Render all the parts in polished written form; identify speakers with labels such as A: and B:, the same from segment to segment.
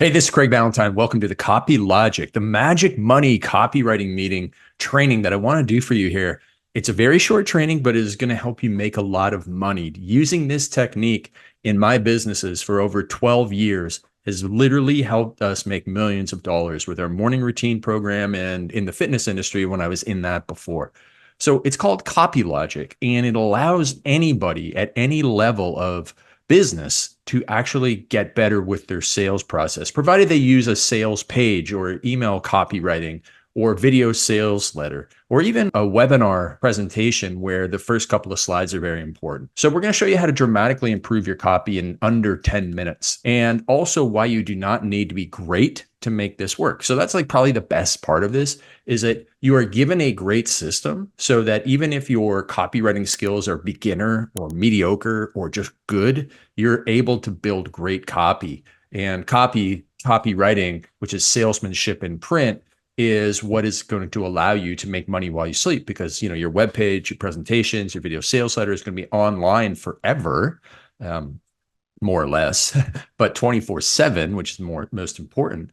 A: Hey, this is Craig Ballantyne. Welcome to the Copy Logic, the magic money copywriting meeting training that I want to do for you here. It's a very short training, but it is going to help you make a lot of money. Using this technique in my businesses for over 12 years has literally helped us make millions of dollars with our morning routine program and in the fitness industry when I was in that before. So it's called Copy Logic, and it allows anybody at any level of business to actually get better with their sales process, provided they use a sales page or email copywriting or video sales letter, or even a webinar presentation where the first couple of slides are very important. So we're going to show you how to dramatically improve your copy in under 10 minutes, and also why you do not need to be great to make this work. So that's like probably the best part of this is that you are given a great system so that even if your copywriting skills are beginner or mediocre or just good, you're able to build great copy. And copywriting, which is salesmanship in print, is what is going to allow you to make money while you sleep, because your web page, your presentations, your video sales letter is going to be online forever, more or less, but 24/7, which is most important,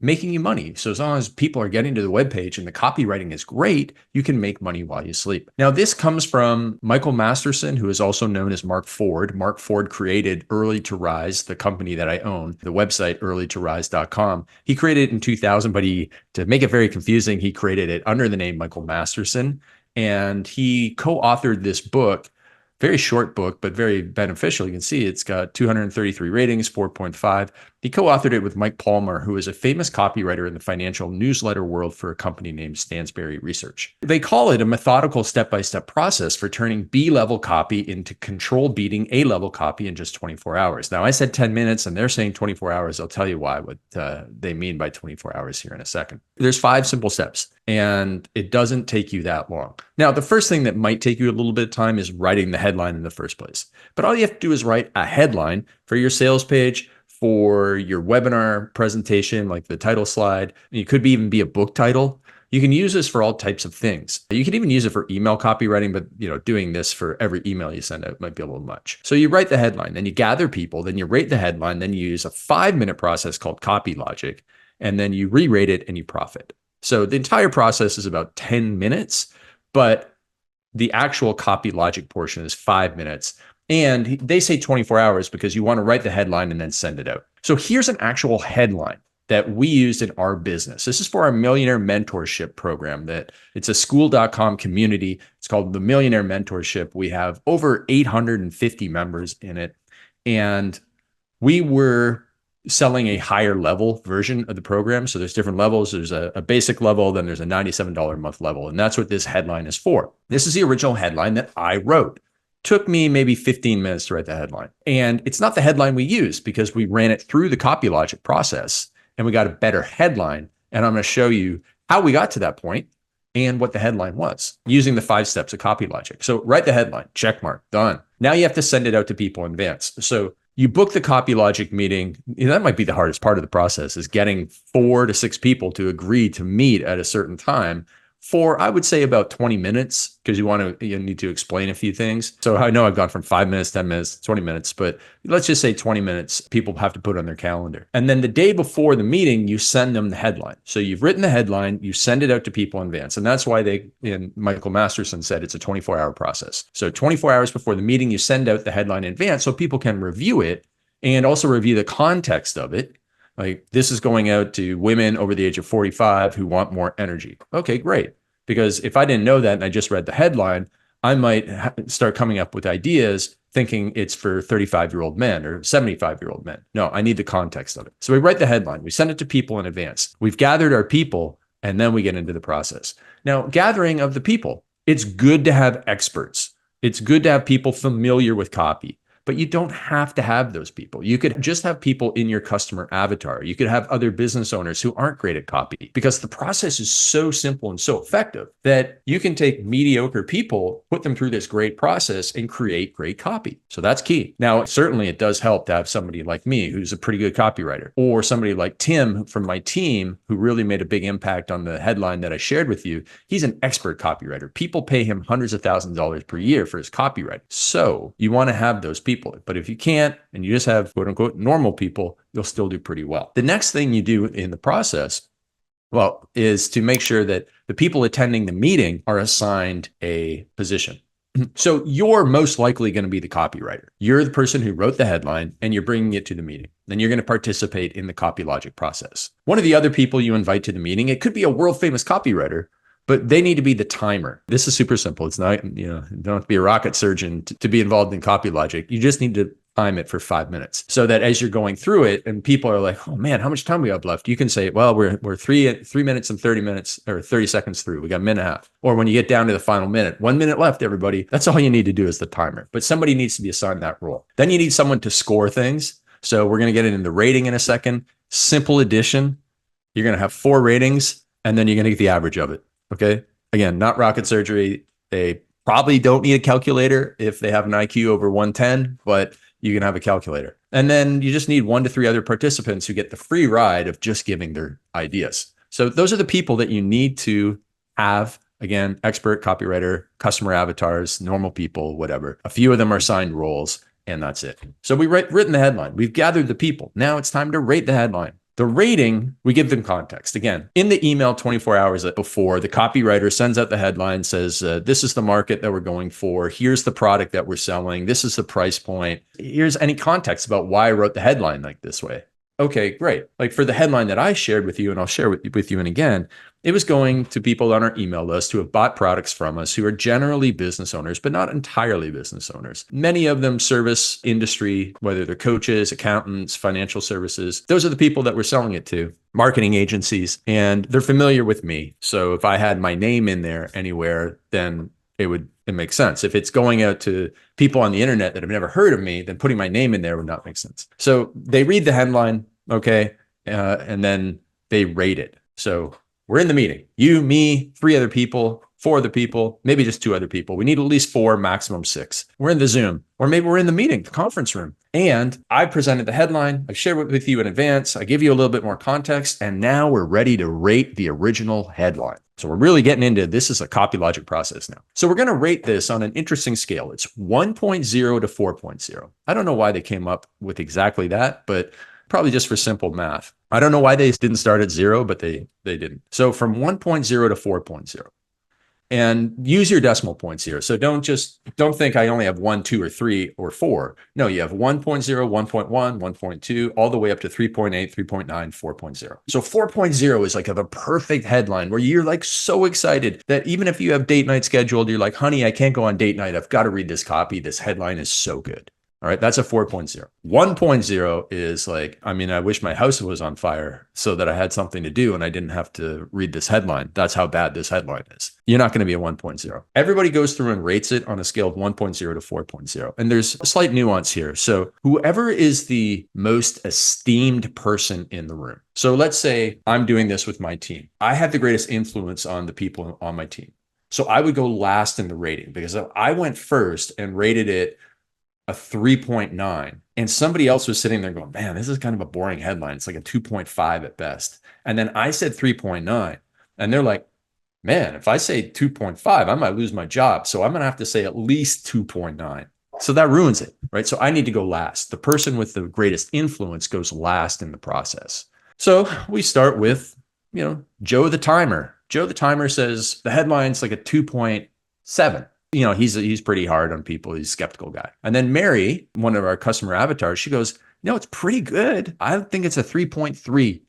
A: making you money. So as long as people are getting to the web page and the copywriting is great, you can make money while you sleep. Now, this comes from Michael Masterson, who is also known as Mark Ford. Mark Ford created Early to Rise, the company that I own, the website earlytorise.com. He created it in 2000, but to make it very confusing, he created it under the name Michael Masterson. And he co-authored this book, very short book, but very beneficial. You can see it's got 233 ratings, 4.5. He co-authored it with Mike Palmer, who is a famous copywriter in the financial newsletter world for a company named Stansberry Research. They call it a methodical step-by-step process for turning B-level copy into control-beating A-level copy in just 24 hours. Now, I said 10 minutes, and they're saying 24 hours. I'll tell you why, what they mean by 24 hours here in a second. There's 5 simple steps, and it doesn't take you that long. Now, the first thing that might take you a little bit of time is writing the headline in the first place. But all you have to do is write a headline for your sales page, for your webinar presentation, like the title slide. It could even be a book title. You can use this for all types of things. You can even use it for email copywriting, but doing this for every email you send out might be a little much. So you write the headline, then you gather people, then you rate the headline, then you use a 5-minute process called Copy Logic, and then you re-rate it and you profit. So the entire process is about 10 minutes, but the actual Copy Logic portion is 5 minutes. And they say 24 hours because you want to write the headline and then send it out. So here's an actual headline that we used in our business. This is for our Millionaire Mentorship program. It's a school.com community. It's called the Millionaire Mentorship. We have over 850 members in it. And we were selling a higher level version of the program. So there's different levels. There's a basic level, then there's a $97 a month level. And that's what this headline is for. This is the original headline that I wrote. Took me maybe 15 minutes to write the headline. And it's not the headline we use because we ran it through the Copy Logic process and we got a better headline. And I'm going to show you how we got to that point and what the headline was using the 5 steps of Copy Logic. So write the headline, check mark, done. Now you have to send it out to people in advance. So you book the Copy Logic meeting. That might be the hardest part of the process, is getting 4 to 6 people to agree to meet at a certain time for, I would say, about 20 minutes, because you need to explain a few things. So I know I've gone from 5 minutes, 10 minutes, 20 minutes, but let's just say 20 minutes people have to put on their calendar. And then the day before the meeting, you send them the headline. So you've written the headline, you send it out to people in advance. And that's why Michael Masterson said it's a 24-hour process. So 24 hours before the meeting, you send out the headline in advance so people can review it and also review the context of it. Like, this is going out to women over the age of 45 who want more energy. Okay, great. Because if I didn't know that and I just read the headline, I might start coming up with ideas thinking it's for 35-year-old men or 75-year-old men. No, I need the context of it. So we write the headline, we send it to people in advance. We've gathered our people, and then we get into the process. Now, gathering of the people, it's good to have experts. It's good to have people familiar with copy. But you don't have to have those people. You could just have people in your customer avatar. You could have other business owners who aren't great at copy, because the process is so simple and so effective that you can take mediocre people, put them through this great process, and create great copy. So that's key. Now, certainly it does help to have somebody like me who's a pretty good copywriter, or somebody like Tim from my team who really made a big impact on the headline that I shared with you. He's an expert copywriter. People pay him hundreds of thousands of dollars per year for his copywriting. So you want to have those people. people. But if you can't, and you just have quote unquote normal people, you'll still do pretty well. The next thing you do in the process, well, is to make sure that the people attending the meeting are assigned a position. So you're most likely going to be the copywriter. You're the person who wrote the headline and you're bringing it to the meeting. Then you're going to participate in the copy logic process. One of the other people you invite to the meeting, it could be a world famous copywriter, but they need to be the timer. This is super simple. It's not, you don't have to be a rocket surgeon to be involved in copy logic. You just need to time it for 5 minutes so that as you're going through it and people are like, oh man, how much time we have left? You can say, well, we're 3 minutes and 30 minutes or 30 seconds through. We got a minute and a half. Or when you get down to the final minute, 1 minute left, everybody. That's all you need to do is the timer. But somebody needs to be assigned that role. Then you need someone to score things. So we're going to get into rating in a second. Simple addition. You're going to have 4 ratings and then you're going to get the average of it. Okay. Again, not rocket surgery. They probably don't need a calculator if they have an IQ over 110, but you can have a calculator. And then you just need 1 to 3 other participants who get the free ride of just giving their ideas. So those are the people that you need to have. Again, expert, copywriter, customer avatars, normal people, whatever. A few of them are assigned roles, and that's it. So we've written the headline. We've gathered the people. Now it's time to rate the headline. The rating, we give them context. Again, in the email 24 hours before, the copywriter sends out the headline, says, this is the market that we're going for. Here's the product that we're selling. This is the price point. Here's any context about why I wrote the headline like this way. Okay, great. Like for the headline that I shared with you, and I'll share with you and again, it was going to people on our email list who have bought products from us who are generally business owners, but not entirely business owners. Many of them service industry, whether they're coaches, accountants, financial services. Those are the people that we're selling it to, marketing agencies, and they're familiar with me. So if I had my name in there anywhere, then it makes sense. If it's going out to people on the internet that have never heard of me, then putting my name in there would not make sense. So they read the headline, okay, and then they rate it. So we're in the meeting. You, me, 3 other people, 4 other people, maybe just 2 other people. We need at least 4, maximum 6. We're in the Zoom, or maybe we're in the meeting, the conference room. And I presented the headline. I shared it with you in advance. I give you a little bit more context. And now we're ready to rate the original headline. So we're really getting into this is a copy logic process now. So we're going to rate this on an interesting scale. It's 1.0 to 4.0. I don't know why they came up with exactly that, but probably just for simple math. I don't know why they didn't start at 0, but they didn't. So from 1.0 to 4.0. And use your decimal points here. So don't think I only have 1, 2, or 3, or 4. No, you have 1.0, 1.1, 1.2, all the way up to 3.8, 3.9, 4.0. So 4.0 is like the perfect headline where you're like so excited that even if you have date night scheduled, you're like, honey, I can't go on date night. I've got to read this copy. This headline is so good. All right, that's a 4.0. 1.0 is like, I mean, I wish my house was on fire so that I had something to do and I didn't have to read this headline. That's how bad this headline is. You're not going to be a 1.0. Everybody goes through and rates it on a scale of 1.0 to 4.0. And there's a slight nuance here. So whoever is the most esteemed person in the room. So let's say I'm doing this with my team. I have the greatest influence on the people on my team. So I would go last in the rating because if I went first and rated it a 3.9 and somebody else was sitting there going, man, this is kind of a boring headline. It's like a 2.5 at best. And then I said 3.9 and they're like, man, if I say 2.5, I might lose my job. So I'm going to have to say at least 2.9. So that ruins it, right? So I need to go last. The person with the greatest influence goes last in the process. So we start with, Joe the timer. Joe the timer says the headline's like a 2.7. He's pretty hard on people. He's a skeptical guy. And then Mary, one of our customer avatars, she goes, it's pretty good. I think it's a 3.3.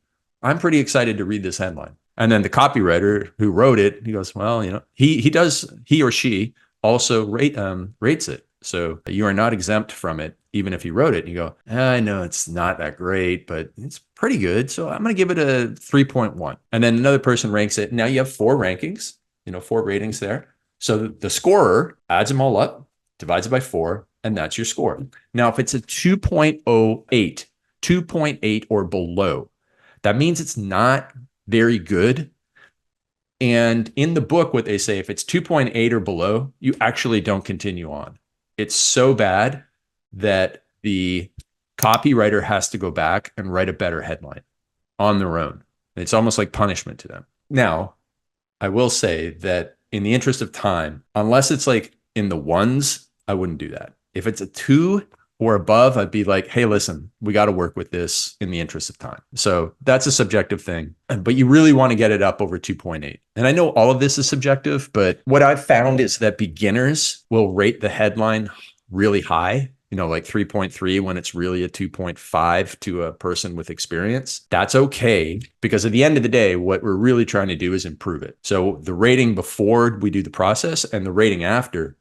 A: I'm pretty excited to read this headline. And then the copywriter who wrote it, he goes, well, he or she also rates it. So you are not exempt from it, even if you wrote it. And you go, I know it's not that great, but it's pretty good. So I'm going to give it a 3.1. And then another person ranks it. Now you have 4 rankings, 4 ratings there. So the scorer adds them all up, divides it by 4, and that's your score. Now, if it's a 2.08, 2.8 or below, that means it's not very good. And in the book, what they say, if it's 2.8 or below, you actually don't continue on. It's so bad that the copywriter has to go back and write a better headline on their own. It's almost like punishment to them. Now, I will say that in the interest of time, unless it's like in the ones, I wouldn't do that. If it's a 2 or above, I'd be like, hey, listen, we got to work with this in the interest of time. So that's a subjective thing, but you really want to get it up over 2.8. And I know all of this is subjective, but what I've found is that beginners will rate the headline really high, like 3.3 when it's really a 2.5 to a person with experience. That's okay, because at the end of the day, what we're really trying to do is improve it. So the rating before we do the process and the rating after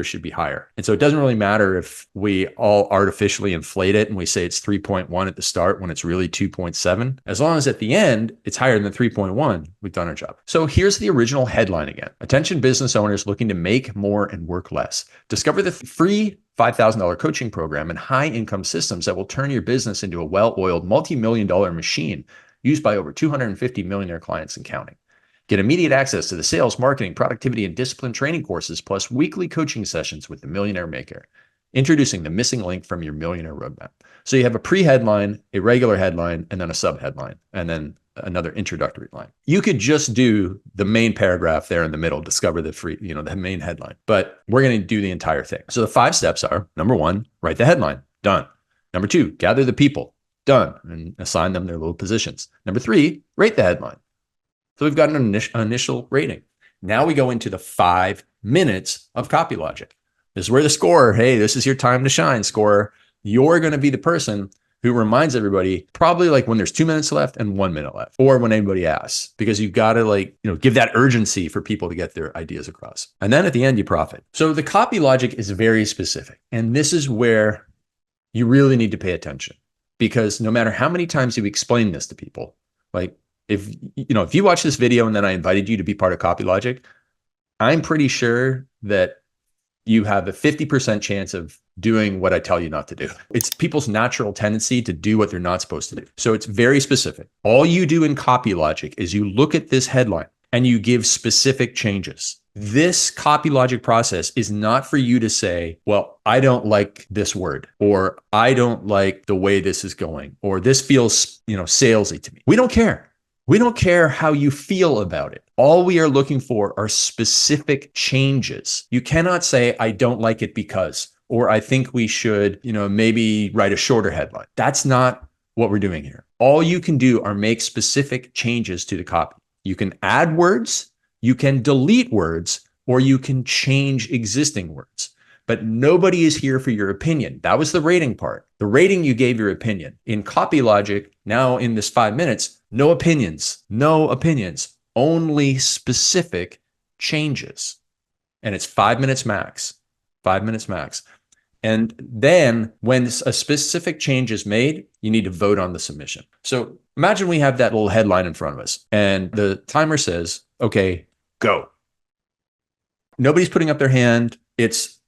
A: should be higher. And so it doesn't really matter if we all artificially inflate it and we say it's 3.1 at the start when it's really 2.7. As long as at the end, it's higher than 3.1, we've done our job. So here's the original headline again. Attention business owners looking to make more and work less. Discover the free $5,000 coaching program and high income systems that will turn your business into a well-oiled multi-million-dollar machine used by over 250 millionaire clients and counting. Get immediate access to the sales, marketing, productivity, and discipline training courses, plus weekly coaching sessions with the Millionaire Maker. Introducing the missing link from your millionaire roadmap. So you have a pre-headline, a regular headline, and then a sub-headline, and then another introductory line. You could just do the main paragraph there in the middle, discover the free, the main headline, but we're going to do the entire thing. So the 5 steps are: number 1, write the headline, done. Number 2, gather the people, done, and assign them their little positions. Number 3, rate the headline. So we've got an initial rating. Now we go into the 5 minutes of copy logic. This is where the scorer, hey, this is your time to shine, scorer. You're going to be the person who reminds everybody, probably like when there's 2 minutes left and 1 minute left, or when anybody asks, because you've got to give that urgency for people to get their ideas across. And then at the end, you profit. So the copy logic is very specific. And this is where you really need to pay attention, because no matter how many times you explain this to people, like, if you watch this video and then I invited you to be part of Copy Logic, I'm pretty sure that you have a 50% chance of doing what I tell you not to do. It's people's natural tendency to do what they're not supposed to do. So it's very specific. All you do in Copy Logic is you look at this headline and you give specific changes. This Copy Logic process is not for you to say, well, I don't like this word, or I don't like the way this is going, or this feels, salesy to me. We don't care. We don't care how you feel about it. All we are looking for are specific changes. You cannot say, I don't like it because, or I think we should, maybe write a shorter headline. That's not what we're doing here. All you can do are make specific changes to the copy. You can add words, you can delete words, or you can change existing words. But nobody is here for your opinion. That was the rating part. The rating, you gave your opinion. In Copy Logic, now in this 5 minutes, no opinions, only specific changes. And it's 5 minutes max, 5 minutes max. And then when a specific change is made, you need to vote on the submission. So imagine we have that little headline in front of us and the timer says, okay, go. Nobody's putting up their hand. It's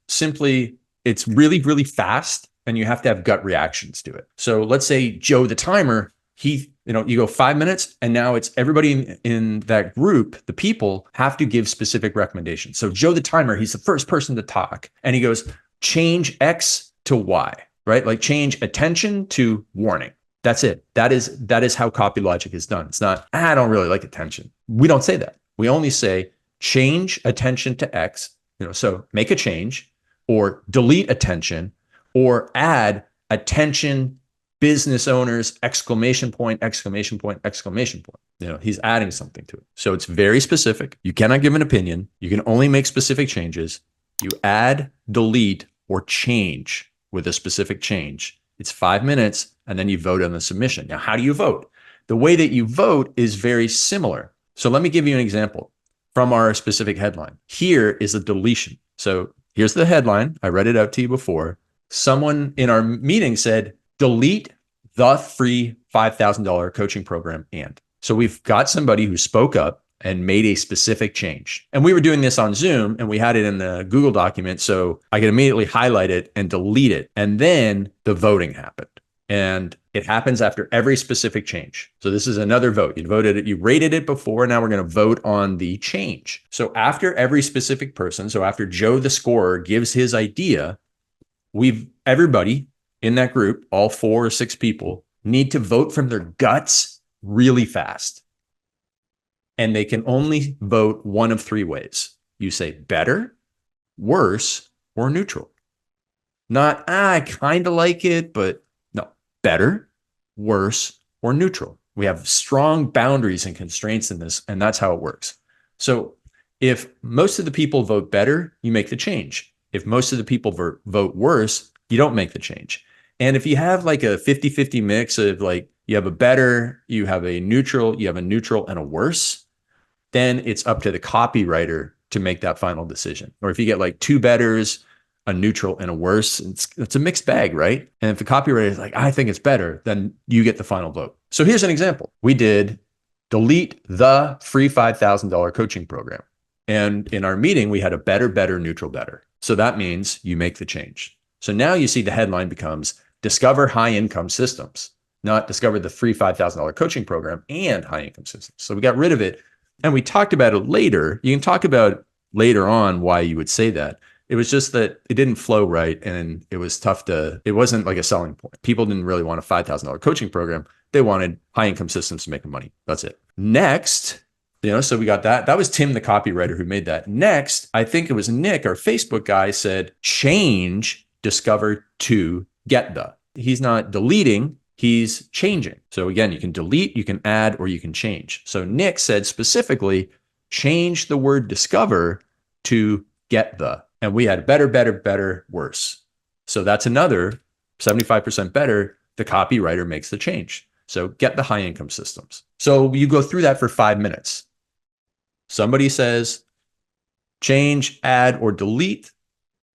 A: really, really fast, and you have to have gut reactions to it. So let's say Joe, the timer, you go 5 minutes, and now it's everybody in that group, the people have to give specific recommendations. So Joe, the timer, he's the first person to talk, and he goes, change X to Y, right? Like change attention to warning. That's it. That is how Copy Logic is done. It's not, I don't really like attention. We don't say that. We only say change attention to X, so make a change, or delete attention, or add attention business owners, exclamation point, exclamation point, exclamation point. He's adding something to it. So it's very specific. You cannot give an opinion. You can only make specific changes. You add, delete, or change with a specific change. It's 5 minutes, and then you vote on the submission. Now, how do you vote? The way that you vote is very similar. So let me give you an example from our specific headline. Here is a deletion. So here's the headline. I read it out to you before. Someone in our meeting said, delete the free $5,000 coaching program. And so we've got somebody who spoke up and made a specific change. And we were doing this on Zoom, and we had it in the Google document. So I could immediately highlight it and delete it. And then the voting happened. And it happens after every specific change. So this is another vote. You voted it, you rated it before. Now we're going to vote on the change. So after every specific person, so after Joe, the scorer, gives his idea, everybody in that group, all 4 or 6 people, need to vote from their guts really fast. And they can only vote one of 3 ways. You say better, worse, or neutral. Not, I kind of like it, but no, better, worse, or neutral. We have strong boundaries and constraints in this, and that's how it works. So if most of the people vote better, you make the change. If most of the people vote worse, you don't make the change. And if you have like a 50-50 mix of like, you have a better, you have a neutral, and a worse, then it's up to the copywriter to make that final decision. Or if you get like two betters, a neutral, and a worse, it's a mixed bag, right? And if the copywriter is like, I think it's better, then you get the final vote. So here's an example. We did delete the free $5,000 coaching program. And in our meeting, we had a better, neutral, better. So that means you make the change. So now you see the headline becomes discover high income systems, not discover the free $5,000 coaching program and high income systems. So we got rid of it. And we talked about it later. You can talk about later on why you would say that. It was just that it didn't flow right. And it was tough it wasn't like a selling point. People didn't really want a $5,000 coaching program. They wanted high income systems to make them money. That's it. Next, so we got that. That was Tim, the copywriter, who made that. Next, I think it was Nick, our Facebook guy, said, change discover to get the. He's not deleting, he's changing. So again, you can delete, you can add, or you can change. So Nick said specifically, change the word discover to get the. And we had better, worse. So that's another 75% better. The copywriter makes the change. So get the high income systems. So you go through that for 5 minutes. Somebody says, change, add, or delete.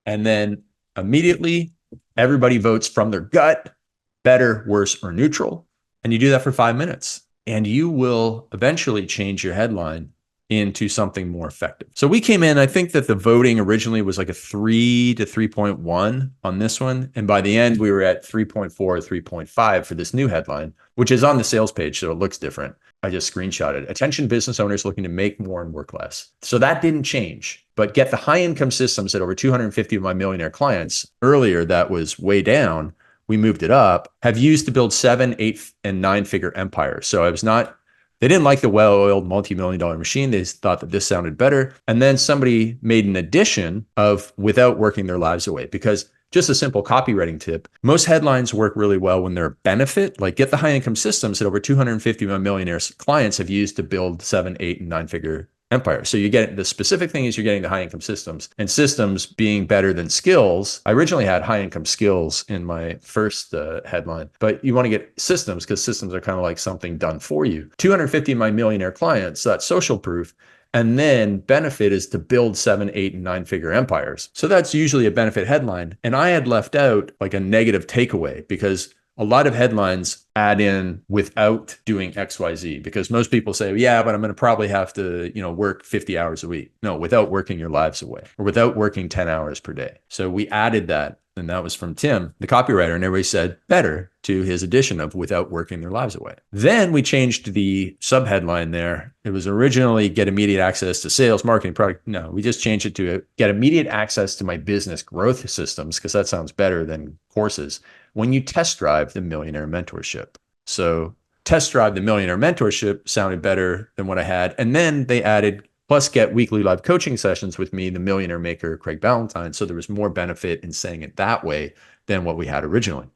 A: And then immediately everybody votes from their gut, better, worse, or neutral. And you do that for 5 minutes. And you will eventually change your headline into something more effective. So we came in, I think that the voting originally was like a 3 to 3.1 on this one. And by the end, we were at 3.4 or 3.5 for this new headline, which is on the sales page, so it looks different. I just screenshotted. Attention business owners looking to make more and work less. So that didn't change, but get the high income systems at over 250 of my millionaire clients. Earlier, that was way down. We moved it up, have used to build 7, 8, and 9-figure empires. So they didn't like the well-oiled multi-million-dollar machine. They thought that this sounded better. And then somebody made an addition of without working their lives away, because just a simple copywriting tip, most headlines work really well when they're a benefit, like get the high income systems that over 250 of my millionaire clients have used to build 7, 8, and 9-figure empire. So you get the specific thing is you're getting the high income systems, and systems being better than skills. I originally had high income skills in my first headline, but you want to get systems because systems are kind of like something done for you. 250 of my millionaire clients, so that's social proof. And then benefit is to build 7, 8, and 9-figure empires. So that's usually a benefit headline. And I had left out like a negative takeaway because a lot of headlines add in without doing XYZ, because most people say, yeah, but I'm going to probably have to, work 50 hours a week. No, without working your lives away, or without working 10 hours per day. So we added that. And that was from Tim, the copywriter. And everybody said better to his addition of without working their lives away. Then we changed the subheadline there. It was originally get immediate access to sales, marketing, product. No, we just changed it to get immediate access to my business growth systems, because that sounds better than courses, when you test drive the Millionaire Mentorship. So test drive the Millionaire Mentorship sounded better than what I had. And then they added, plus get weekly live coaching sessions with me, the millionaire maker, Craig Ballantyne. So there was more benefit in saying it that way than what we had originally.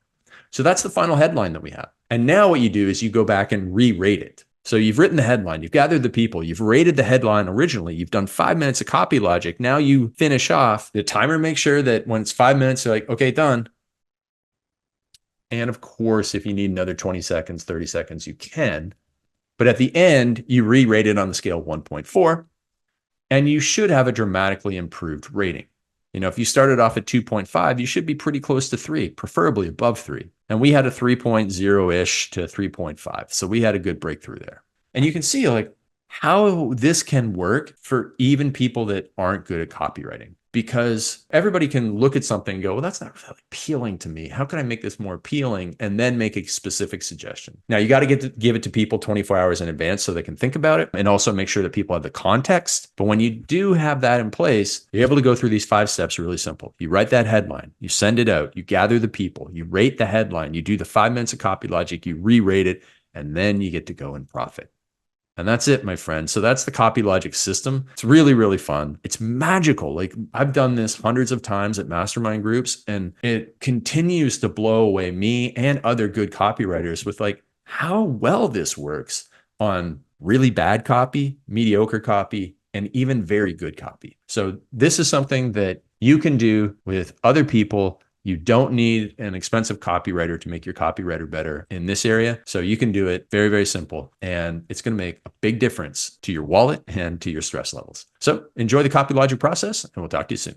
A: So that's the final headline that we have. And now what you do is you go back and re-rate it. So you've written the headline, you've gathered the people, you've rated the headline originally, you've done 5 minutes of copy logic. Now you finish off. The timer makes sure that when it's 5 minutes, you're like, okay, done. And of course, if you need another 20 seconds, 30 seconds, you can. But at the end, you re-rate it on the scale of 1.4, and you should have a dramatically improved rating. If you started off at 2.5, you should be pretty close to 3, preferably above 3. And we had a 3.0-ish to 3.5. So we had a good breakthrough there. And you can see how this can work for even people that aren't good at copywriting, because everybody can look at something and go, well, that's not really appealing to me. How can I make this more appealing? And then make a specific suggestion. Now you got to give it to people 24 hours in advance so they can think about it, and also make sure that people have the context. But when you do have that in place, you're able to go through these 5 steps really simple. You write that headline, you send it out, you gather the people, you rate the headline, you do the 5 minutes of copy logic, you re-rate it, and then you get to go and profit. And that's it, my friend. So that's the Copy Logic system. It's really, really fun. It's magical. Like I've done this hundreds of times at mastermind groups, and it continues to blow away me and other good copywriters with like how well this works on really bad copy, mediocre copy, and even very good copy. So this is something that you can do with other people. You don't need an expensive copywriter to make your copywriter better in this area. So you can do it very, very simple. And it's going to make a big difference to your wallet and to your stress levels. So enjoy the Copy Logic process, and we'll talk to you soon.